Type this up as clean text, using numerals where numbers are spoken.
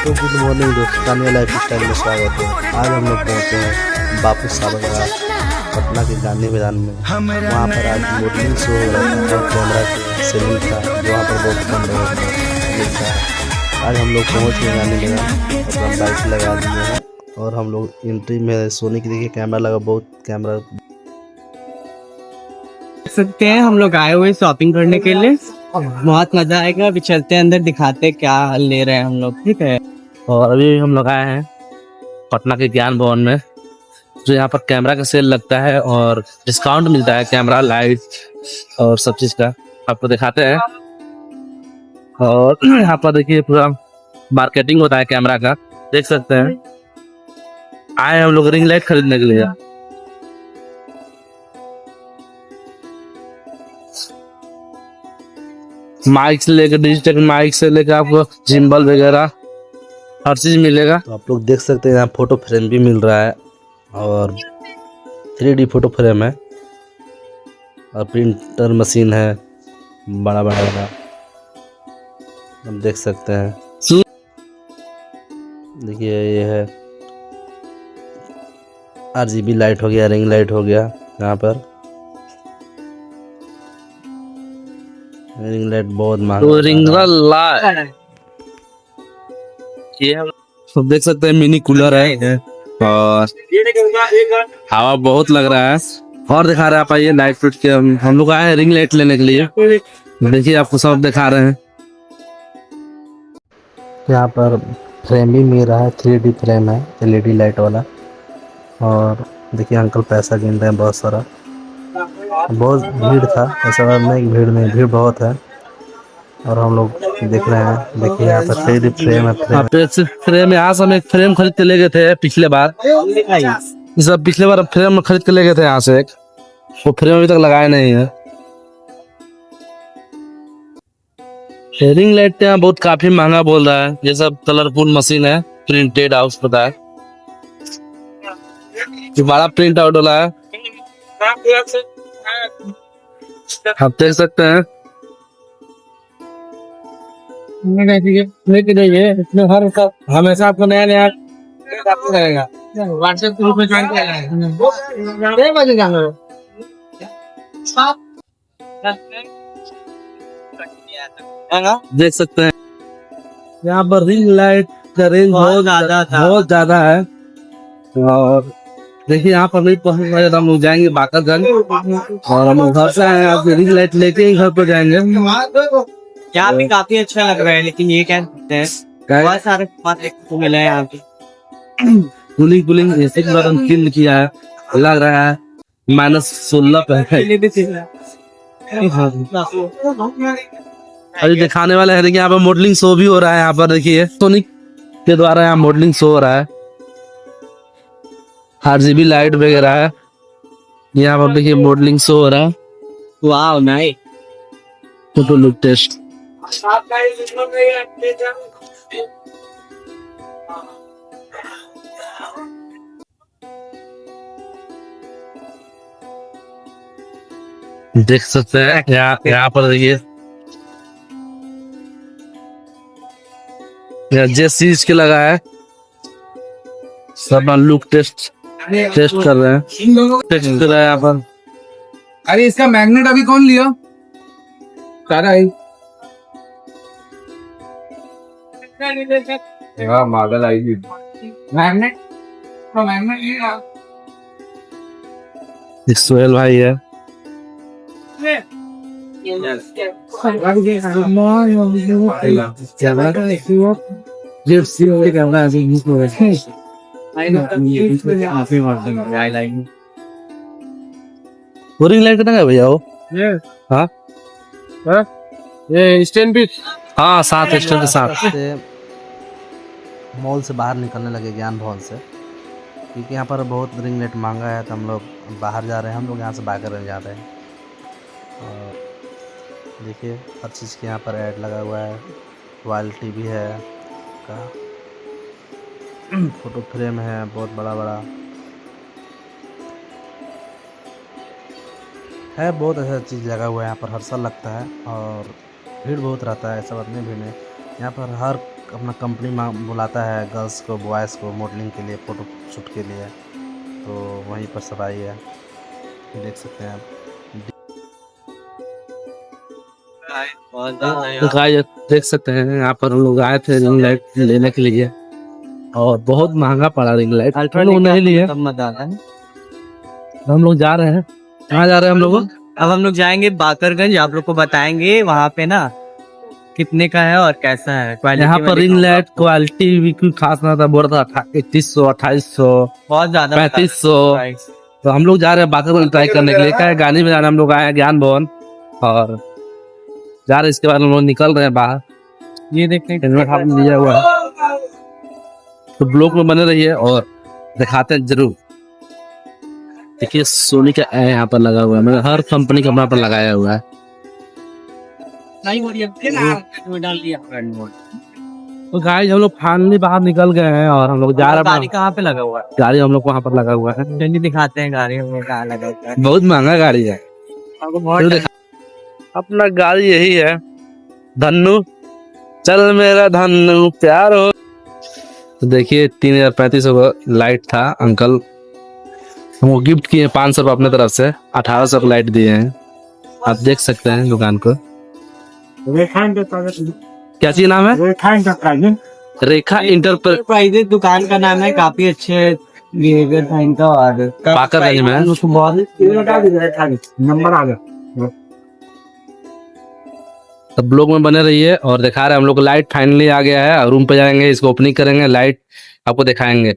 तो good morning दोस्तों, Tania life style में स्वागत है। आज हम लोग पहुँचे हैं बापू साबरगढ़ पटना के गांधी मैदान में। वहाँ पर आज मॉडलिंग शो हो रहा था और कैमरा की सेलिंग था, जो वहाँ पर बहुत कम मिलता है। आज हम लोग पहुँच गए गांधी मैदान, अपना बाइक लगा दिए हैं और हम लोग एंट्री में सोने की देखिए कैमरा लगा, बहुत कैमरा सकते हैं। हम लोग आए हुए शॉपिंग करने के लिए, बहुत मजा आएगा। अभी चलते हैं अंदर, दिखाते हैं क्या ले रहे हैं हम लोग, ठीक है। और अभी हम लोग आए हैं पटना के ज्ञान भवन में, जो यहाँ पर कैमरा का सेल लगता है और डिस्काउंट मिलता है कैमरा, लाइट और सब चीज का। आपको दिखाते हैं। और यहाँ पर देखिए पूरा मार्केटिंग होता है कैमरा का, देख सकते हैं। आए हम लोग रिंग लाइट खरीदने के लिए। माइक से लेकर डिजिटल माइक से लेकर आपको जिम्बल वगैरह हर चीज मिलेगा। तो आप लोग देख सकते हैं यहाँ फोटो फ्रेम भी मिल रहा है और 3D फोटो फ्रेम है और प्रिंटर मशीन है बड़ा बड़ा बड़ा, आप देख सकते हैं। देखिए ये है RGB लाइट हो गया, रिंग लाइट हो गया। यहाँ पर रिंग लाइट बहुत महंगा, तो रिंग लाइट ये हम सब देख सकते हैं। मिनी कूलर है और हवा बहुत लग रहा है। और दिखा रहे हैं आप, आइए लाइट फिट के हम लोग आए हैं रिंग लाइट लेने के लिए। देखिए आपको सब दिखा रहे हैं। यहाँ पर फ्रेम भी मिल रहा है, 3D फ्रेम है LED लाइट वाला। और देखिए अंकल पैसा गिन रहे हैं बहुत सारा, बहुत भीड़ था, ऐसा नहीं भीड़ नहीं, भीड़ बहुत है। और हम लोग देख रहे हैं, देखिए यहाँ पर 3D फ्रेम है। फ्रेम यहाँ से हम एक फ्रेम खरीद के ले गए थे पिछले बार। पिछले बार फ्रेम खरीद के ले गए थे यहाँ से एक, वो फ्रेम अभी तक लगाए नहीं है। रिंग लाइट यहाँ बहुत काफी महंगा बोल रहा है। ये सब कलरफुल मशीन है, प्रिंटेड हाउस पता है, जो बड़ा प्रिंट आउट वाला है। आप देख सकते हैं। हमेशा आपको नया नया रहेगा। व्हाट्सएप ग्रुप में ज्वाइन किया जाएगा। देख सकते हैं यहाँ पर रिंग लाइट का रेंज बहुत ज्यादा है। और देखिए यहाँ पर नहीं पहुंच रहे, हम लोग जाएंगे बाकरगंज और हम घर से आए आपके रिंग लाइट लेके ही घर पर जाएंगे। यहाँ भी काफी अच्छा लग रहा है, लेकिन ये क्या कहते हैं, बहुत सारे को मिला है यहाँ पे। कूलिंग ऐसे किल किया है, लग रहा है -16 पे है। अभी दिखाने वाले हैं। देखिए यहाँ पर मॉडलिंग शो भी हो रहा है। यहाँ पर देखिए सोनिक के द्वारा यहाँ मॉडलिंग शो हो रहा है, RGB लाइट वगैरह है। यहाँ पर देखिए मॉडलिंग शो हो रहा है। वाह नाइस। Photo look test. देख सकते हैं यहाँ पर देखिए जिस चीज के लगा है, सब लुक टेस्ट कर रहे हैं। टेस्ट कर रहा है यहाँ पर। अरे इसका मैग्नेट अभी कौन लिया? सारा ही मागल आई मैग्नेट तो मैग्नेट लिया। सोहेल भाई है। वो रिंग लाइट कितना है भैया? वो हाँ ये स्टैंड भी, हाँ 7 स्टैंड के साथ। मॉल से बाहर निकलने लगे ज्ञान भवन से, क्योंकि यहाँ पर बहुत रिंग लाइट महंगा है। तो हम लोग बाहर जा रहे हैं, हम लोग यहाँ से बाकरगंज जा रहे हैं। और देखिए हर चीज़ के यहाँ पर ऐड लगा हुआ है, क्वालिटी भी है का, फोटो फ्रेम है बहुत बड़ा बड़ा है, बहुत अच्छा चीज़ लगा हुआ है यहाँ पर। हर साल लगता है और भीड़ बहुत रहता है, ऐसा बात नहीं, भीड़ नहीं। यहाँ पर हर अपना कंपनी में बुलाता है गर्ल्स को, बॉयज़ को मॉडलिंग के लिए, फ़ोटो शूट के लिए, तो वहीं पर सब आई है, देख सकते हैं आप। तो गाइस देख सकते हैं यहाँ पर हम लोग आए थे रिंग लाइट लेने के लिए और बहुत महंगा पड़ा रिंग लाइट, हम लोग नहीं लिए। तब मजा आता है। हम लोग जा रहे हैं, कहाँ जा रहे हैं हम लोग? अब हम लोग जाएंगे बाकरगंज, आप लोग को बताएंगे वहाँ पे ना कितने का है और कैसा है क्वालिटी। यहाँ पर रिंग लाइट क्वालिटी भी कोई खास ना था, बोल रहा था 3100, 2800, बहुत ज्यादा 3500। प्राइस। तो हम लोग जा रहे हैं बाकरगंज ट्राई करने के लिए। क्या है, गाड़ी में जाना, हम लोग आए हैं ज्ञान भवन और जा रहे हैं। इसके बाद हम लोग निकल रहे हैं बाहर। ये देखने हेलमेट हाथ में लिया हुआ है, तो ब्लॉग में बने रहिए और दिखाते हैं जरूर। देखिए सोनी का ए यहाँ पर लगा हुआ है, मतलब हर कंपनी का अपना पर लगाया हुआ है। तो गाइस हम लोग फाइनली बाहर निकल गए हैं और हम लोग जा रहे हैं। गाड़ी कहाँ पे लगा हुआ है? गाड़ी हम लोग वहाँ पर लगा हुआ है, चलिए दिखाते हैं गाड़ी में कहाँ लगा हुआ है। बहुत महंगा गाड़ी है। आपको बहुत अपना गाड़ी यही है, धन्नू चल मेरा धन्नू प्यार हो। तो देखिए 3500 का लाइट था, अंकल हमको गिफ्ट किए 500 रुपये अपने तरफ से, 1800 का लाइट दिए हैं। आप देख सकते हैं दुकान को। क्या चीज नाम है? रेखा इंटरप्राइजेज दुकान का नाम है, काफी अच्छे बिहेवियर था इनका और बाकरगंज में है। नंबर आ गया। तब ब्लॉग में बने रहिए और दिखा रहे हैं हम लोग को लाइट फाइनली आ गया है। रूम पे जाएंगे, इसको ओपनिंग करेंगे, लाइट आपको दिखाएंगे।